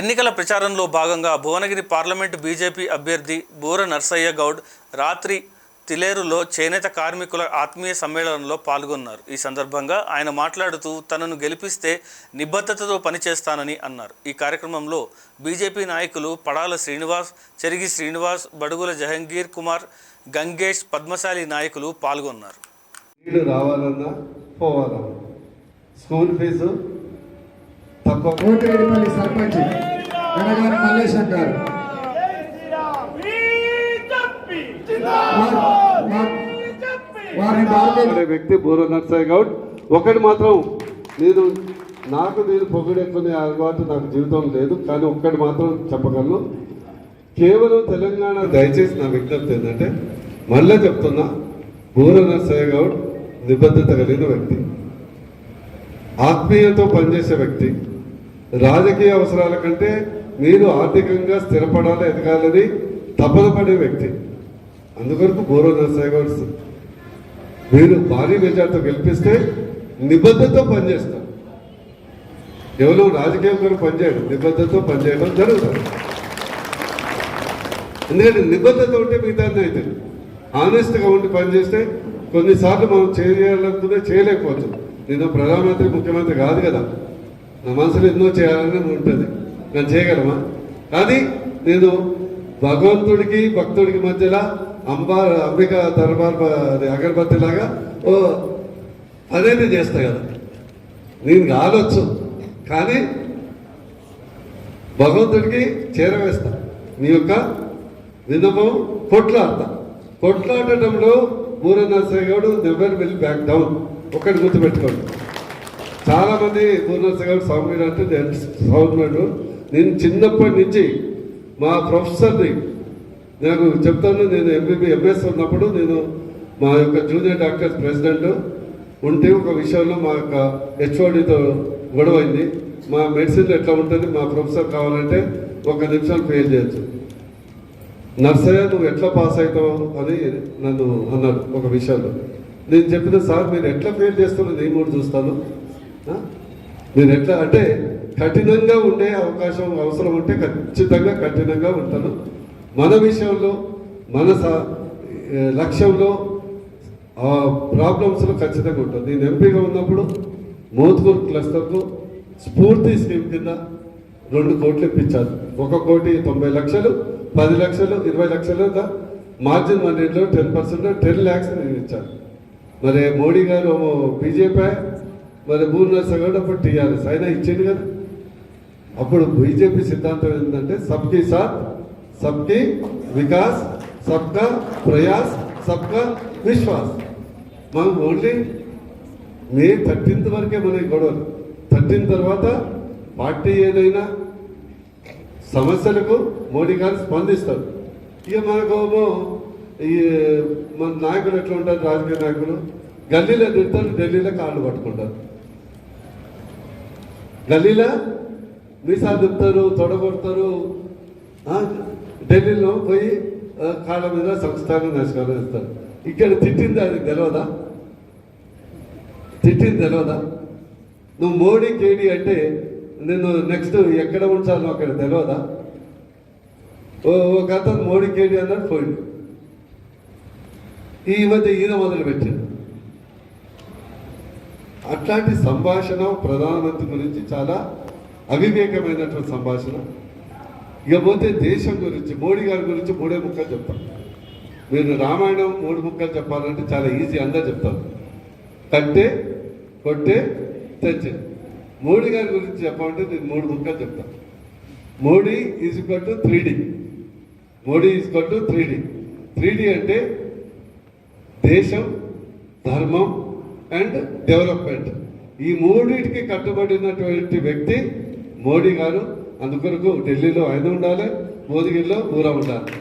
ఎన్నికల ప్రచారంలో భాగంగా భువనగిరి పార్లమెంటు బీజేపీ అభ్యర్థి బూర నర్సయ్య గౌడ్ రాత్రి తిలేరులో చేనేత కార్మికుల ఆత్మీయ సమ్మేళనంలో పాల్గొన్నారు. ఈ సందర్భంగా ఆయన మాట్లాడుతూ తనను గెలిపిస్తే నిబద్ధతతో పనిచేస్తానని అన్నారు. ఈ కార్యక్రమంలో బీజేపీ నాయకులు పడాల శ్రీనివాస్, చెరిగి శ్రీనివాస్, బడుగుల జహంగీర్ కుమార్, గంగేష్, పద్మశాలి నాయకులు పాల్గొన్నారు. స్కూల్ ఫీజు కోటిరెడ్డిపల్లి సర్పంచ్ గణగారి మల్లేశం గారు, వ్యక్తి బూర నర్సయ్య గౌడ్. ఒకటి మాత్రం నేను పొగిడెక్కునే అలవాటు నాకు జీవితం లేదు, కానీ ఒక్కటి మాత్రం చెప్పగలను. కేవలం తెలంగాణ దయచేసి నా విజ్ఞప్తి ఏంటంటే, మళ్ళీ చెప్తున్నా, బూర నర్సయ్య గౌడ్ నిబద్ధత కలిగిన వ్యక్తి, ఆత్మీయతో పనిచేసే వ్యక్తి, రాజకీయ అవసరాల కంటే మీరు ఆర్థికంగా స్థిరపడాలి, ఎదగాలని తపన పడే వ్యక్తి. అందుకొరకు బూర నర్సయ్య గౌడ్ మీరు భారీ మెజార్టీతో గెలిపిస్తే నిబద్ధతతో పనిచేస్తారు. కేవలం రాజకీయం కొరకు పనిచేయడం, నిబద్ధతతో పనిచేయడం జరుగుతుంది. ఎందుకంటే నిబద్ధత ఉంటే మిగతా అయితే ఆనెస్ట్గా ఉండి పనిచేస్తే కొన్నిసార్లు మనం చేయాలనుకుంటే చేయలేకపోవచ్చు. నేను ప్రధానమంత్రి, ముఖ్యమంత్రి కాదు కదా, నా మనసులో ఎన్నో చేయాలని ఉంటుంది, నేను చేయగలమా? కానీ నేను భగవంతుడికి భక్తుడికి మధ్యలో అంబిక దర్బార్ అగరబత్తి లాగా అదేంటి చేస్తా కదా. నేను కాలొచ్చు, కానీ భగవంతుడికి చేరవేస్తా. నీ యొక్క విన్నపం కొట్లాడటంలో Boora Narsaiah Goud never will back down. ఒకటి గుర్తుపెట్టుకోండి. చాలామంది బూర నర్సయ్య గౌడ్ సౌమ్యుడు అంటే సౌమ్యుడు. నేను చిన్నప్పటి నుంచి మా ప్రొఫెసర్ని నాకు చెప్తాను. నేను ఎంఎస్ ఉన్నప్పుడు నేను మా యొక్క జూనియర్ డాక్టర్స్ ప్రెసిడెంట్ ఉంటే ఒక విషయంలో మా యొక్క హెచ్ఓడితో గొడవైంది. మా మెడిసిన్ ఎట్లా ఉంటుంది, మా ప్రొఫెసర్ కావాలంటే 1 నిమిషం ఫెయిల్ చేయొచ్చు, నర్సయ్య నువ్వు ఎట్లా పాస్ అవుతావు అని నన్ను అన్నాడు ఒక విషయంలో. నేను చెప్పిన, సార్ మీరు ఎట్లా ఫెయిల్ చేస్తారో నేను కూడా చూస్తాను, మీరు ఎట్లా అంటే కఠినంగా ఉండే అవకాశం అవసరం ఉంటే ఖచ్చితంగా కఠినంగా ఉంటాను. మన విషయంలో మన లక్ష్యంలో ప్రాబ్లమ్స్లో ఖచ్చితంగా ఉంటుంది. నేను ఎంపీగా ఉన్నప్పుడు మోత్కూర్ క్లస్టర్కు స్ఫూర్తి స్కీమ్ కింద 2 కోట్లు ఇప్పించారు. 1,90,00,000, 10 లక్షలు, 20 లక్షలు మార్జిన్ మనీలో 10% 10 lakhs నేను ఇచ్చాను. మరి మోడీ గారు బీజేపీ, మరి బూర నర్సయ్య గౌడ్ అప్పుడు టీఆర్ఎస్, అయినా ఇచ్చింది కదా. అప్పుడు బీజేపీ సిద్ధాంతం ఏంటంటే సబ్కి సాత్, సబ్కి వికాస్, సబ్కా ప్రయాస్, సబ్కా విశ్వాస్. మనం ఓన్లీ మే 13th వరకే మనకి గొడవలు. 13 తర్వాత పార్టీ ఏదైనా సమస్యలకు మోడీ గారు స్పందిస్తారు. ఇక మనకు ఈ మన నాయకులు ఎట్లా ఉంటారు, రాజకీయ నాయకులు గల్లీలో తిడతారు, ఢిల్లీలో కాళ్ళు పట్టుకుంటారు, గల్లీలో మీసాలు తిప్పుతారు, తొడగొడతారు, ఢిల్లీలో పోయి కాళ్ళ మీద సంస్థానం నమస్కారం ఇస్తారు. ఇక్కడ తిట్టింది అది తెలియదా? నువ్వు మోడీ కేడీ అంటే నేను నెక్స్ట్ ఎక్కడ ఉంచాలో అక్కడ తెలియదా? ఒక అతను మోడీ కేడీ అన్నాడు, పోయింది. ఈ మధ్య ఈయన మొదలుపెట్టాడు. అట్లాంటి సంభాషణ ప్రధానమంత్రి గురించి చాలా అవివేకమైనటువంటి సంభాషణ. ఇకపోతే దేశం గురించి, మోడీ గారి గురించి 3 ముక్కలు చెప్తాను. మీరు రామాయణం 3 ముక్కలు చెప్పాలంటే చాలా ఈజీ, అందరూ చెప్తారు. కట్టే, కొట్టే, తెచ్చే. మోడీ గారి గురించి చెప్పాలంటే నేను 3 ముక్కలు చెప్తాను. Modi is equal to 3D. Modi is equal to 3D. 3D అంటే దేశం, ధర్మం అండ్ డెవలప్మెంట్. ఈ 3టికి కట్టుబడినటువంటి వ్యక్తి మోడీ గారు. అందుకొరకు ఢిల్లీలో ఆయన ఉండాలి, మోదీగిరిలో బూర ఉండాలి.